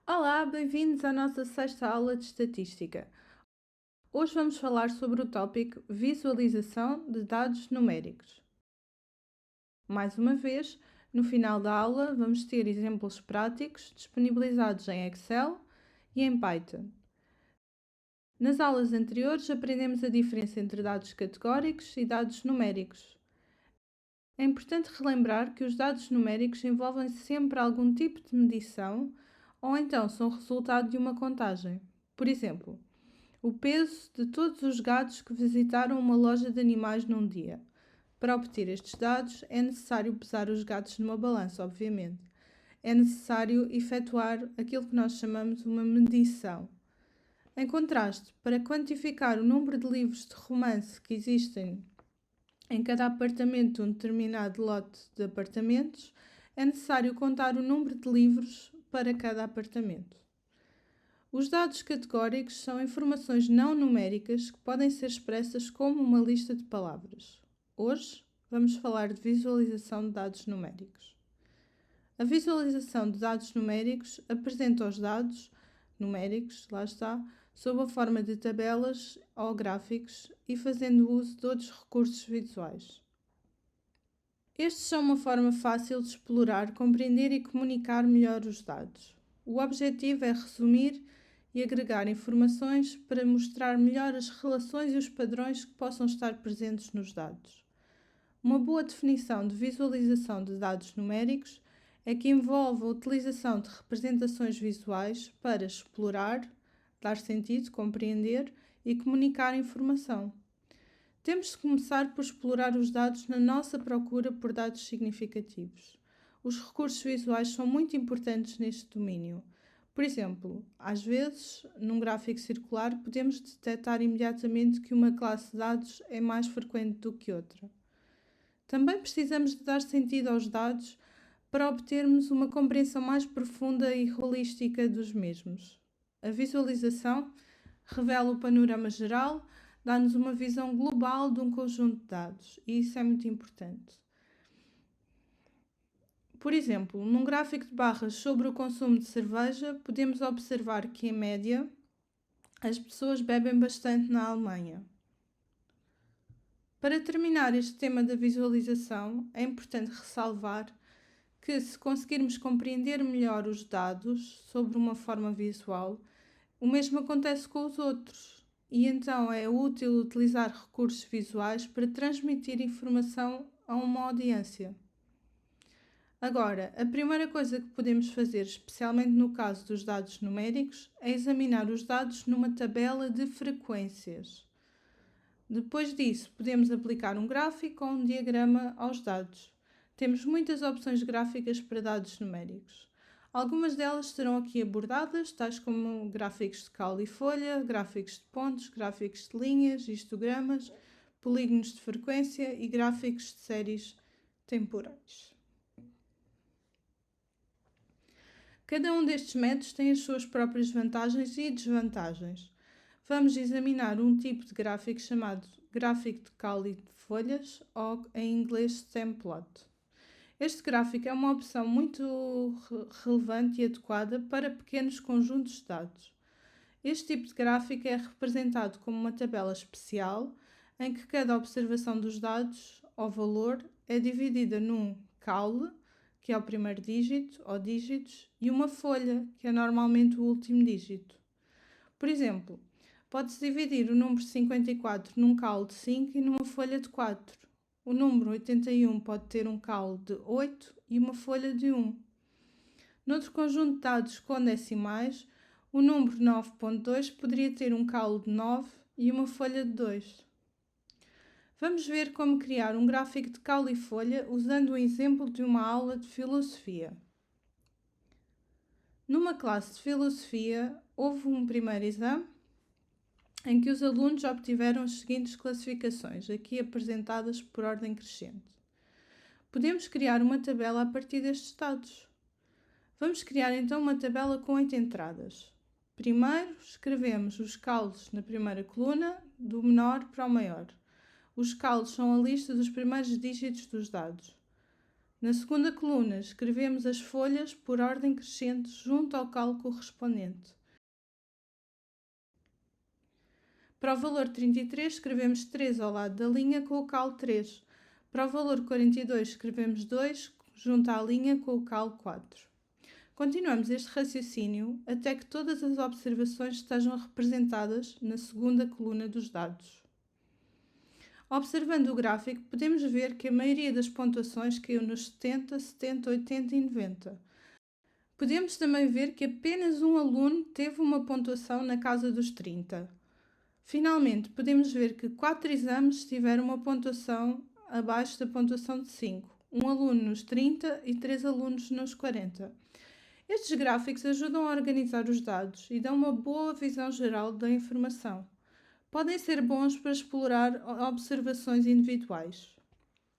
Olá, bem-vindos à nossa sexta aula de Estatística. Hoje vamos falar sobre o tópico Visualização de dados numéricos. Mais uma vez, no final da aula, vamos ter exemplos práticos disponibilizados em Excel e em Python. Nas aulas anteriores, aprendemos a diferença entre dados categóricos e dados numéricos. É importante relembrar que os dados numéricos envolvem sempre algum tipo de medição ou então são resultado de uma contagem. Por exemplo, o peso de todos os gatos que visitaram uma loja de animais num dia. Para obter estes dados, é necessário pesar os gatos numa balança, obviamente. É necessário efetuar aquilo que nós chamamos uma medição. Em contraste, para quantificar o número de livros de romance que existem em cada apartamento de um determinado lote de apartamentos, é necessário contar o número de livros para cada apartamento. Os dados categóricos são informações não numéricas que podem ser expressas como uma lista de palavras. Hoje vamos falar de visualização de dados numéricos. A visualização de dados numéricos apresenta os dados numéricos, lá está, sob a forma de tabelas ou gráficos e fazendo uso de outros recursos visuais. Estes são uma forma fácil de explorar, compreender e comunicar melhor os dados. O objetivo é resumir e agregar informações para mostrar melhor as relações e os padrões que possam estar presentes nos dados. Uma boa definição de visualização de dados numéricos é que envolve a utilização de representações visuais para explorar, dar sentido, compreender e comunicar informação. Temos de começar por explorar os dados na nossa procura por dados significativos. Os recursos visuais são muito importantes neste domínio. Por exemplo, às vezes, num gráfico circular, podemos detectar imediatamente que uma classe de dados é mais frequente do que outra. Também precisamos de dar sentido aos dados para obtermos uma compreensão mais profunda e holística dos mesmos. A visualização revela o panorama geral, dá-nos uma visão global de um conjunto de dados e isso é muito importante. Por exemplo, num gráfico de barras sobre o consumo de cerveja, podemos observar que, em média, as pessoas bebem bastante na Alemanha. Para terminar este tema da visualização, é importante ressalvar que, se conseguirmos compreender melhor os dados sobre uma forma visual, o mesmo acontece com os outros. E então é útil utilizar recursos visuais para transmitir informação a uma audiência. Agora, a primeira coisa que podemos fazer, especialmente no caso dos dados numéricos, é examinar os dados numa tabela de frequências. Depois disso, podemos aplicar um gráfico ou um diagrama aos dados. Temos muitas opções gráficas para dados numéricos. Algumas delas serão aqui abordadas, tais como gráficos de caule e folha, gráficos de pontos, gráficos de linhas, histogramas, polígonos de frequência e gráficos de séries temporais. Cada um destes métodos tem as suas próprias vantagens e desvantagens. Vamos examinar um tipo de gráfico chamado gráfico de caule e de folhas, ou em inglês stem plot. Este gráfico é uma opção muito relevante e adequada para pequenos conjuntos de dados. Este tipo de gráfico é representado como uma tabela especial em que cada observação dos dados ou valor é dividida num caule, que é o primeiro dígito ou dígitos, e uma folha, que é normalmente o último dígito. Por exemplo, pode-se dividir o número 54 num caule de 5 e numa folha de 4. O número 81 pode ter um caule de 8 e uma folha de 1. Noutro conjunto de dados com decimais, o número 9.2 poderia ter um caule de 9 e uma folha de 2. Vamos ver como criar um gráfico de caule e folha usando o exemplo de uma aula de filosofia. Numa classe de filosofia, houve um primeiro exame em que os alunos obtiveram as seguintes classificações, aqui apresentadas por ordem crescente. Podemos criar uma tabela a partir destes dados. Vamos criar então uma tabela com 8 entradas. Primeiro, escrevemos os caules na primeira coluna, do menor para o maior. Os caules são a lista dos primeiros dígitos dos dados. Na segunda coluna, escrevemos as folhas por ordem crescente junto ao calo correspondente. Para o valor 33, escrevemos 3 ao lado da linha com o calo 3. Para o valor 42, escrevemos 2 junto à linha com o calo 4. Continuamos este raciocínio até que todas as observações estejam representadas na segunda coluna dos dados. Observando o gráfico, podemos ver que a maioria das pontuações caiu nos 70, 70, 80 e 90. Podemos também ver que apenas um aluno teve uma pontuação na casa dos 30. Finalmente, podemos ver que 4 exames tiveram uma pontuação abaixo da pontuação de 5. Um aluno nos 30 e 3 alunos nos 40. Estes gráficos ajudam a organizar os dados e dão uma boa visão geral da informação. Podem ser bons para explorar observações individuais.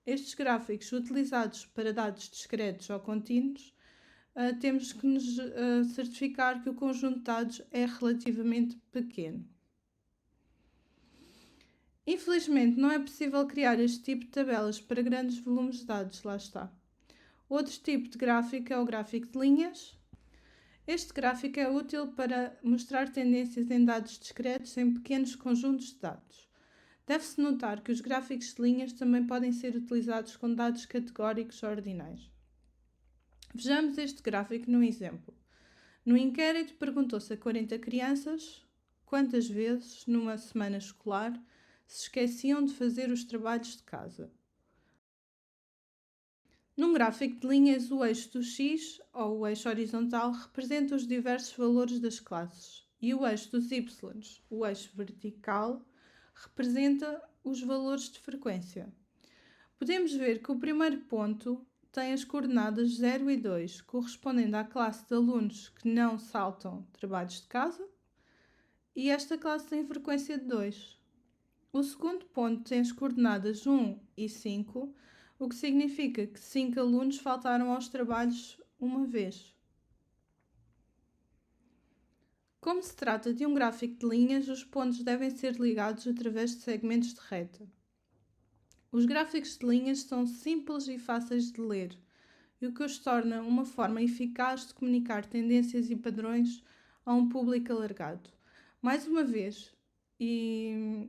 Estes gráficos, utilizados para dados discretos ou contínuos, temos que nos certificar que o conjunto de dados é relativamente pequeno. Infelizmente, não é possível criar este tipo de tabelas para grandes volumes de dados, lá está. Outro tipo de gráfico é o gráfico de linhas. Este gráfico é útil para mostrar tendências em dados discretos em pequenos conjuntos de dados. Deve-se notar que os gráficos de linhas também podem ser utilizados com dados categóricos ordinais. Vejamos este gráfico num exemplo. No inquérito, perguntou-se a 40 crianças quantas vezes, numa semana escolar, se esqueciam de fazer os trabalhos de casa. Num gráfico de linhas, o eixo do X, ou o eixo horizontal, representa os diversos valores das classes, e o eixo dos Y, o eixo vertical, representa os valores de frequência. Podemos ver que o primeiro ponto tem as coordenadas 0 e 2, correspondendo à classe de alunos que não saltam trabalhos de casa, e esta classe tem frequência de 2. O segundo ponto tem as coordenadas 1 e 5, o que significa que 5 alunos faltaram aos trabalhos uma vez. Como se trata de um gráfico de linhas, os pontos devem ser ligados através de segmentos de reta. Os gráficos de linhas são simples e fáceis de ler, o que os torna uma forma eficaz de comunicar tendências e padrões a um público alargado. Mais uma vez,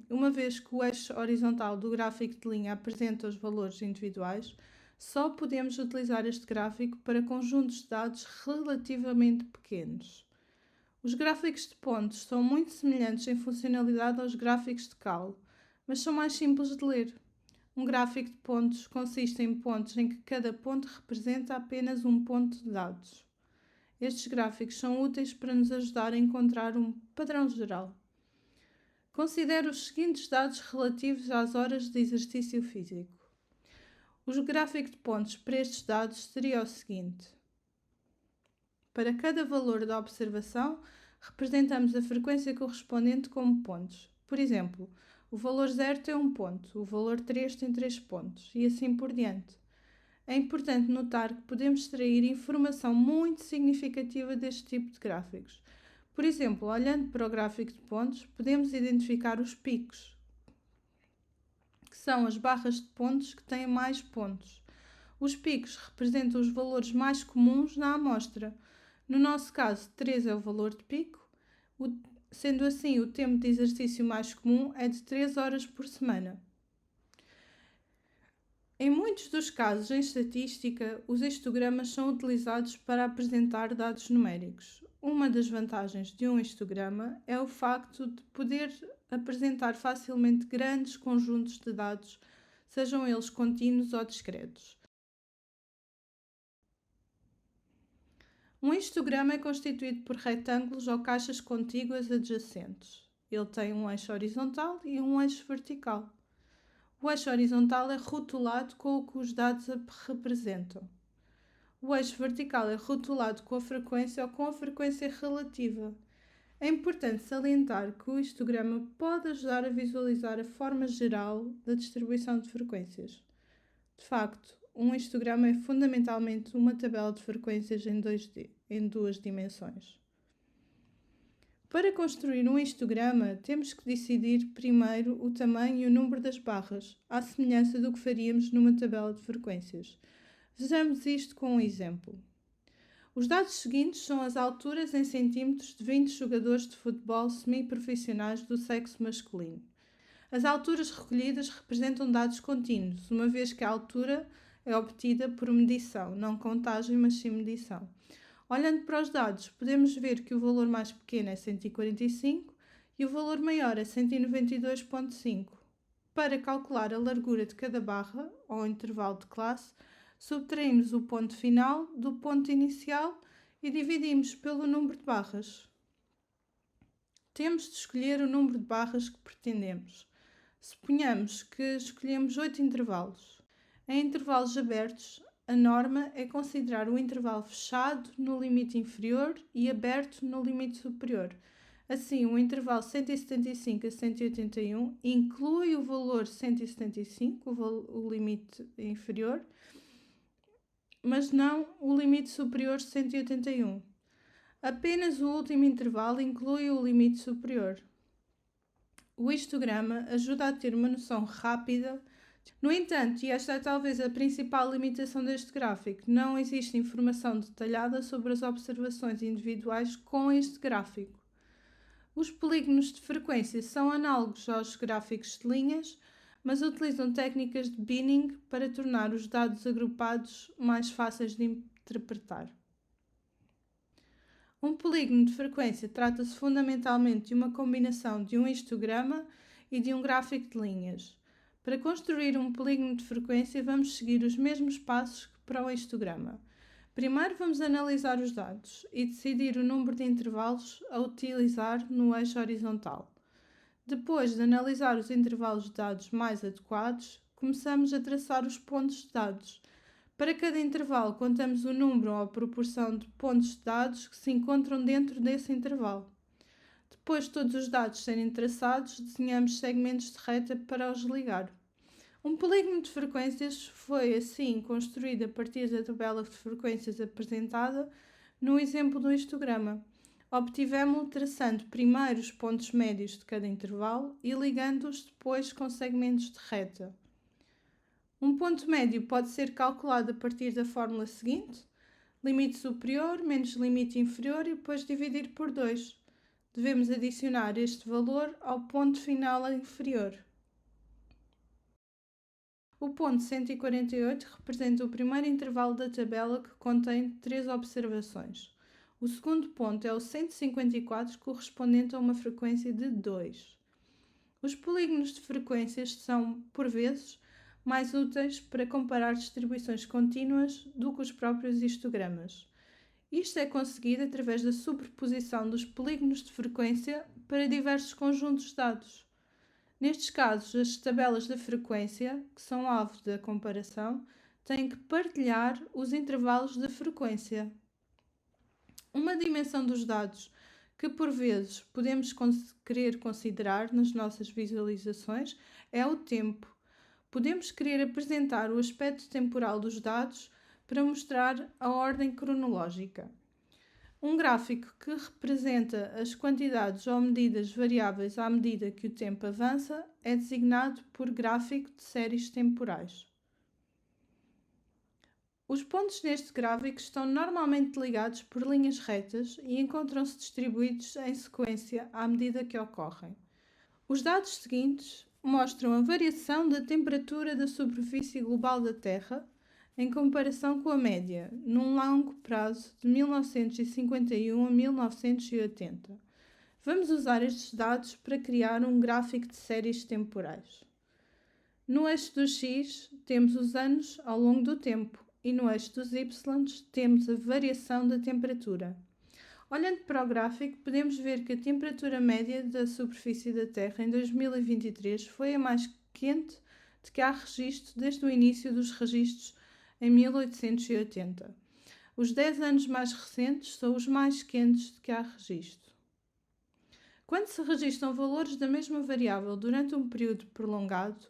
uma vez que o eixo horizontal do gráfico de linha apresenta os valores individuais, só podemos utilizar este gráfico para conjuntos de dados relativamente pequenos. Os gráficos de pontos são muito semelhantes em funcionalidade aos gráficos de calo, mas são mais simples de ler. Um gráfico de pontos consiste em pontos em que cada ponto representa apenas um ponto de dados. Estes gráficos são úteis para nos ajudar a encontrar um padrão geral. Considere os seguintes dados relativos às horas de exercício físico. O gráfico de pontos para estes dados seria o seguinte. Para cada valor da observação, representamos a frequência correspondente como pontos. Por exemplo, o valor 0 tem 1 ponto, o valor 3 tem 3 pontos, e assim por diante. É importante notar que podemos extrair informação muito significativa deste tipo de gráficos. Por exemplo, olhando para o gráfico de pontos, podemos identificar os picos, que são as barras de pontos que têm mais pontos. Os picos representam os valores mais comuns na amostra. No nosso caso, 3 é o valor de pico, sendo assim o tempo de exercício mais comum é de 3 horas por semana. Em muitos dos casos em estatística, os histogramas são utilizados para apresentar dados numéricos. Uma das vantagens de um histograma é o facto de poder apresentar facilmente grandes conjuntos de dados, sejam eles contínuos ou discretos. Um histograma é constituído por retângulos ou caixas contíguas adjacentes. Ele tem um eixo horizontal e um eixo vertical. O eixo horizontal é rotulado com o que os dados representam. O eixo vertical é rotulado com a frequência ou com a frequência relativa. É importante salientar que o histograma pode ajudar a visualizar a forma geral da distribuição de frequências. De facto, um histograma é fundamentalmente uma tabela de frequências em duas dimensões. Para construir um histograma, temos que decidir primeiro o tamanho e o número das barras, à semelhança do que faríamos numa tabela de frequências. Vejamos isto com um exemplo. Os dados seguintes são as alturas em centímetros de 20 jogadores de futebol semi-profissionais do sexo masculino. As alturas recolhidas representam dados contínuos, uma vez que a altura é obtida por medição, não contagem, mas sim medição. Olhando para os dados, podemos ver que o valor mais pequeno é 145 e o valor maior é 192,5. Para calcular a largura de cada barra, ou intervalo de classe, subtraímos o ponto final do ponto inicial e dividimos pelo número de barras. Temos de escolher o número de barras que pretendemos. Suponhamos que escolhemos 8 intervalos. Em intervalos abertos, a norma é considerar o intervalo fechado no limite inferior e aberto no limite superior. Assim, o intervalo 175 a 181 inclui o valor 175, o limite inferior, mas não o limite superior 181. Apenas o último intervalo inclui o limite superior. O histograma ajuda a ter uma noção rápida. No entanto, e esta é talvez a principal limitação deste gráfico, não existe informação detalhada sobre as observações individuais com este gráfico. Os polígonos de frequência são análogos aos gráficos de linhas, mas utilizam técnicas de binning para tornar os dados agrupados mais fáceis de interpretar. Um polígono de frequência trata-se fundamentalmente de uma combinação de um histograma e de um gráfico de linhas. Para construir um polígono de frequência, vamos seguir os mesmos passos que para o histograma. Primeiro vamos analisar os dados e decidir o número de intervalos a utilizar no eixo horizontal. Depois de analisar os intervalos de dados mais adequados, começamos a traçar os pontos de dados. Para cada intervalo, contamos o número ou a proporção de pontos de dados que se encontram dentro desse intervalo. Depois de todos os dados serem traçados, desenhamos segmentos de reta para os ligar. Um polígono de frequências foi assim construído a partir da tabela de frequências apresentada no exemplo do histograma. Obtivemos-lo traçando primeiro os pontos médios de cada intervalo e ligando-os depois com segmentos de reta. Um ponto médio pode ser calculado a partir da fórmula seguinte: limite superior menos limite inferior e depois dividir por 2. Devemos adicionar este valor ao ponto final inferior. O ponto 148 representa o primeiro intervalo da tabela que contém 3 observações. O segundo ponto é o 154, correspondente a uma frequência de 2. Os polígonos de frequências são, por vezes, mais úteis para comparar distribuições contínuas do que os próprios histogramas. Isto é conseguido através da superposição dos polígonos de frequência para diversos conjuntos de dados. Nestes casos, as tabelas da frequência, que são alvo da comparação, têm que partilhar os intervalos de frequência. Uma dimensão dos dados que, por vezes, podemos querer considerar nas nossas visualizações é o tempo. Podemos querer apresentar o aspecto temporal dos dados para mostrar a ordem cronológica. Um gráfico que representa as quantidades ou medidas variáveis à medida que o tempo avança é designado por gráfico de séries temporais. Os pontos neste gráfico estão normalmente ligados por linhas retas e encontram-se distribuídos em sequência à medida que ocorrem. Os dados seguintes mostram a variação da temperatura da superfície global da Terra em comparação com a média, num longo prazo de 1951 a 1980. Vamos usar estes dados para criar um gráfico de séries temporais. No eixo dos X, temos os anos ao longo do tempo e no eixo dos Y, temos a variação da temperatura. Olhando para o gráfico, podemos ver que a temperatura média da superfície da Terra em 2023 foi a mais quente de que há registro desde o início dos registros em 1880. Os 10 anos mais recentes são os mais quentes de que há registro. Quando se registram valores da mesma variável durante um período prolongado,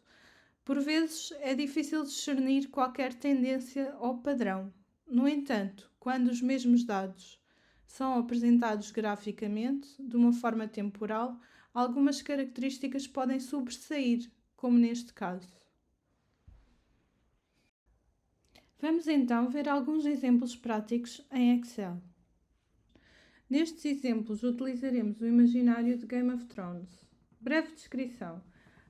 por vezes é difícil discernir qualquer tendência ou padrão. No entanto, quando os mesmos dados são apresentados graficamente, de uma forma temporal, algumas características podem sobressair, como neste caso. Vamos então ver alguns exemplos práticos em Excel. Nestes exemplos utilizaremos o imaginário de Game of Thrones. Breve descrição.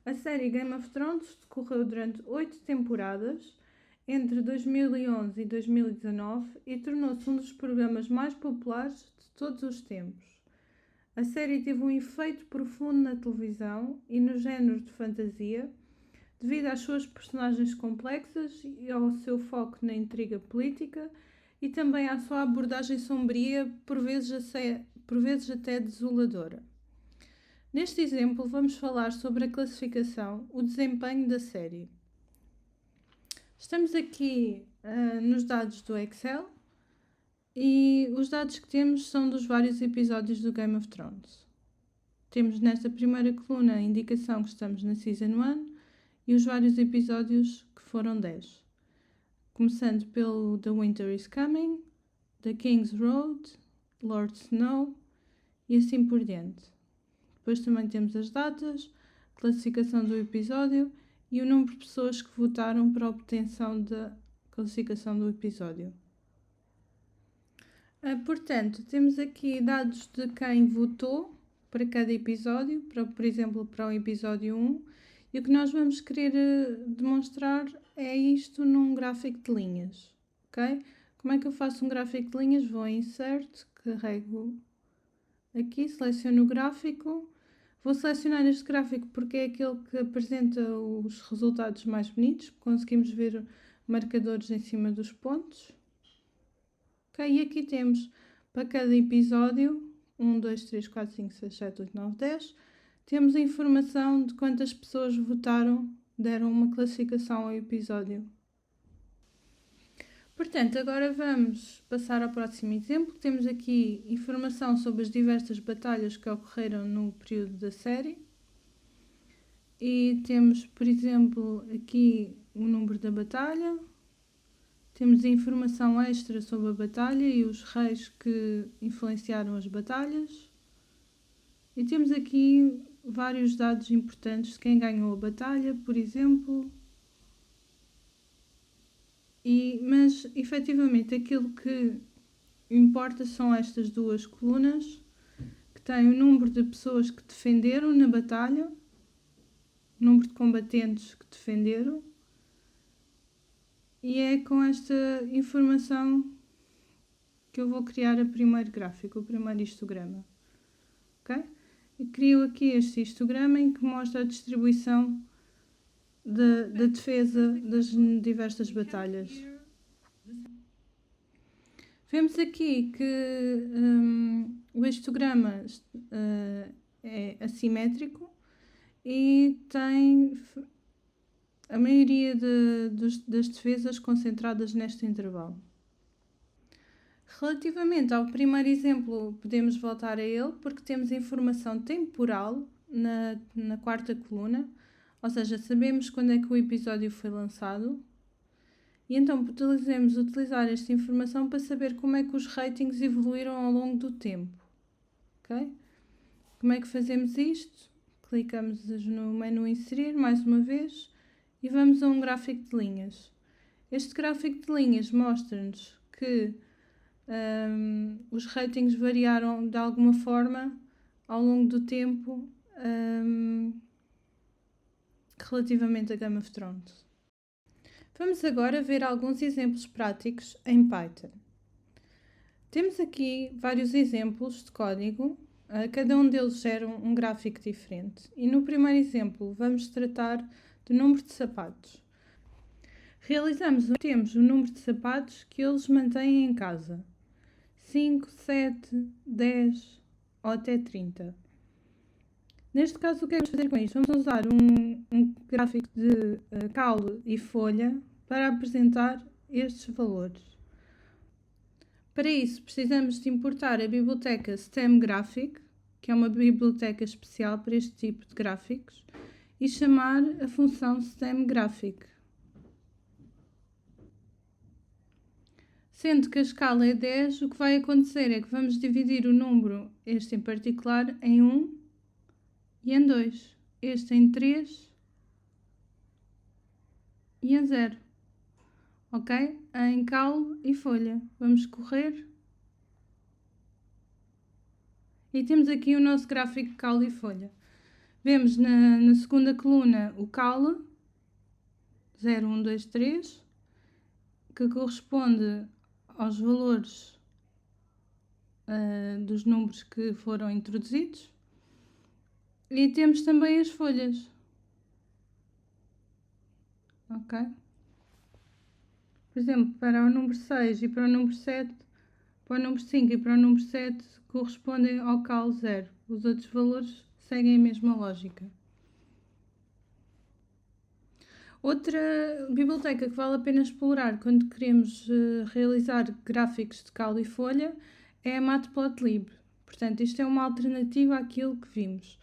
A série Game of Thrones decorreu durante 8 temporadas, entre 2011 e 2019, e tornou-se um dos programas mais populares de todos os tempos. A série teve um efeito profundo na televisão e no género de fantasia, devido às suas personagens complexas e ao seu foco na intriga política e também à sua abordagem sombria, por vezes até desoladora. Neste exemplo, vamos falar sobre a classificação, o desempenho da série. Estamos aqui nos dados do Excel e os dados que temos são dos vários episódios do Game of Thrones. Temos nesta primeira coluna a indicação que estamos na Season 1 e os vários episódios que foram 10. Começando pelo The Winter is Coming, The King's Road, Lord Snow e assim por diante. Depois também temos as datas, classificação do episódio e o número de pessoas que votaram para a obtenção da classificação do episódio. Portanto, temos aqui dados de quem votou para cada episódio, por exemplo, para o episódio 1, e o que nós vamos querer demonstrar é isto num gráfico de linhas, ok? Como é que eu faço um gráfico de linhas? Vou em Insert, carrego aqui, seleciono o gráfico. Vou selecionar este gráfico porque é aquele que apresenta os resultados mais bonitos. Conseguimos ver marcadores em cima dos pontos. Ok, e aqui temos para cada episódio, 1, 2, 3, 4, 5, 6, 7, 8, 9, 10, temos a informação de quantas pessoas votaram, deram uma classificação ao episódio. Portanto, agora vamos passar ao próximo exemplo. Temos aqui informação sobre as diversas batalhas que ocorreram no período da série. E temos, por exemplo, aqui o número da batalha. Temos informação extra sobre a batalha e os reis que influenciaram as batalhas. E temos aqui vários dados importantes de quem ganhou a batalha, por exemplo. Mas, efetivamente, aquilo que importa são estas duas colunas, que têm o número de pessoas que defenderam na batalha, o número de combatentes que defenderam, e é com esta informação que eu vou criar o primeiro gráfico, o primeiro histograma. Ok? E crio aqui este histograma em que mostra a distribuição da defesa das diversas batalhas. Vemos aqui que o histograma é assimétrico e tem a maioria das defesas concentradas neste intervalo. Relativamente ao primeiro exemplo, podemos voltar a ele porque temos informação temporal na quarta coluna, ou seja, sabemos quando é que o episódio foi lançado. E então podemos utilizar esta informação para saber como é que os ratings evoluíram ao longo do tempo. Ok? Como é que fazemos isto? Clicamos no menu Inserir, mais uma vez, e vamos a um gráfico de linhas. Este gráfico de linhas mostra-nos que os ratings variaram de alguma forma ao longo do tempo relativamente a Game of Thrones. Vamos agora ver alguns exemplos práticos em Python. Temos aqui vários exemplos de código, cada um deles gera um gráfico diferente. E no primeiro exemplo vamos tratar do número de sapatos. Temos o número de sapatos que eles mantêm em casa. 5, 7, 10 ou até 30. Neste caso, o que é que vamos fazer com isto? Vamos usar um gráfico de caule e folha para apresentar estes valores. Para isso, precisamos de importar a biblioteca StemGraphic, que é uma biblioteca especial para este tipo de gráficos, e chamar a função StemGraphic. Sendo que a escala é 10, o que vai acontecer é que vamos dividir o número, este em particular, em 1 e em 2, este em 3 e em 0. ok? Em caule e folha. Vamos correr. E temos aqui o nosso gráfico de caule e folha. Vemos na segunda coluna o caule, 0, 1, 2, 3, que corresponde aos valores dos números que foram introduzidos. E temos também as folhas. Ok? Por exemplo, para o número 6 e para o número 7, para o número 5 e para o número 7 correspondem ao cal 0. Os outros valores seguem a mesma lógica. Outra biblioteca que vale a pena explorar quando queremos realizar gráficos de cal e folha é a Matplotlib. Portanto, isto é uma alternativa àquilo que vimos.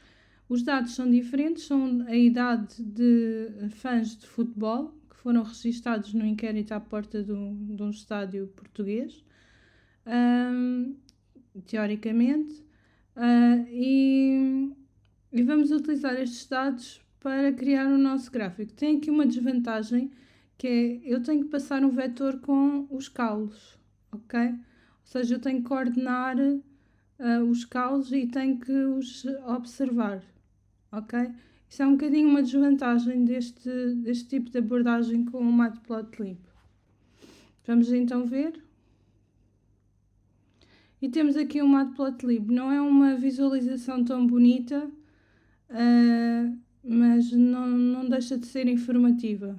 Os dados são diferentes, são a idade de fãs de futebol que foram registados no inquérito à porta de um estádio português, teoricamente, e vamos utilizar estes dados para criar o nosso gráfico. Tem aqui uma desvantagem, que é eu tenho que passar um vetor com os caules, ok? Ou seja, eu tenho que coordenar os caules e tenho que os observar, ok? Isso é um bocadinho uma desvantagem deste tipo de abordagem com o Matplotlib. Vamos então ver. E temos aqui o Matplotlib. Não é uma visualização tão bonita, mas não deixa de ser informativa.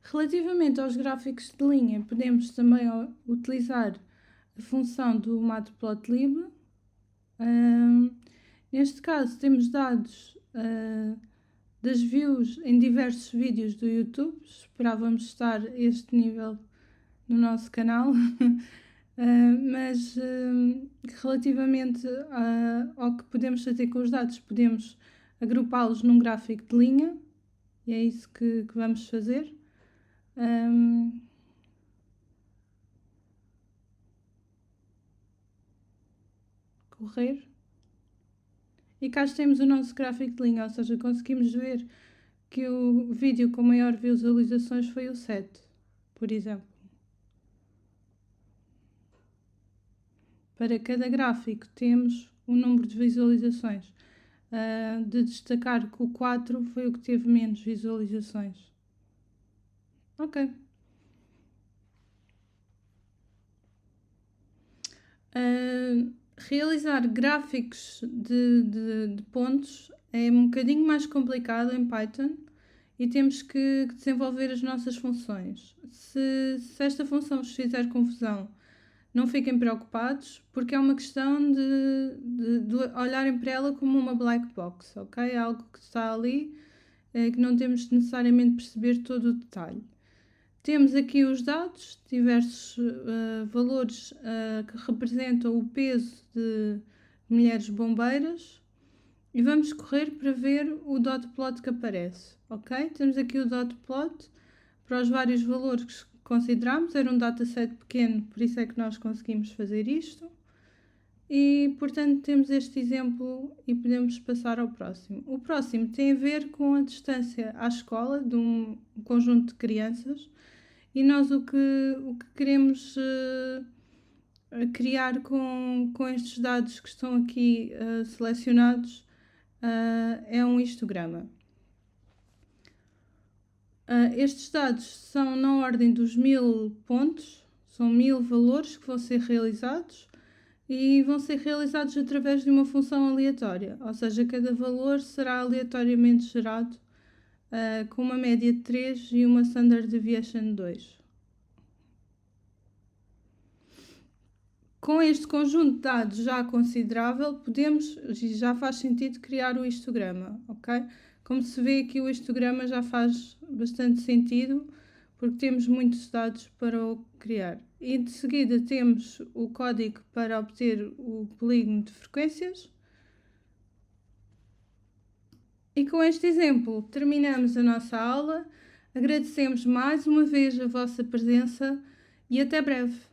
Relativamente aos gráficos de linha, podemos também utilizar a função do Matplotlib. Neste caso, temos dados das views em diversos vídeos do YouTube. Esperávamos estar a este nível no nosso canal, mas relativamente ao que podemos fazer com os dados, podemos agrupá-los num gráfico de linha, e é isso que vamos fazer. Correr. E cá temos o nosso gráfico de linha, ou seja, conseguimos ver que o vídeo com maior visualizações foi o 7, por exemplo. Para cada gráfico temos um número de visualizações. De destacar que o 4 foi o que teve menos visualizações. Ok. Realizar gráficos de pontos é um bocadinho mais complicado em Python e temos que desenvolver as nossas funções. Se esta função vos fizer confusão, não fiquem preocupados, porque é uma questão de olharem para ela como uma black box, ok? É algo que está ali, que não temos necessariamente perceber todo o detalhe. Temos aqui os dados, diversos valores que representam o peso de mulheres bombeiras, e vamos correr para ver o dot plot que aparece, ok? Temos aqui o dot plot para os vários valores que consideramos. Era um dataset pequeno, por isso é que nós conseguimos fazer isto. E, portanto, temos este exemplo e podemos passar ao próximo. O próximo tem a ver com a distância à escola de um conjunto de crianças, e nós o que queremos criar com estes dados que estão aqui selecionados é um histograma. Estes dados são na ordem dos 1000 pontos, são 1000 valores que vão ser realizados e vão ser realizados através de uma função aleatória, ou seja, cada valor será aleatoriamente gerado com uma média de 3 e uma standard deviation de 2. Com este conjunto de dados já considerável, podemos, e já faz sentido, criar o histograma, ok? Como se vê aqui, o histograma já faz bastante sentido, porque temos muitos dados para o criar. E de seguida temos o código para obter o polígono de frequências. E com este exemplo terminamos a nossa aula. Agradecemos mais uma vez a vossa presença e até breve!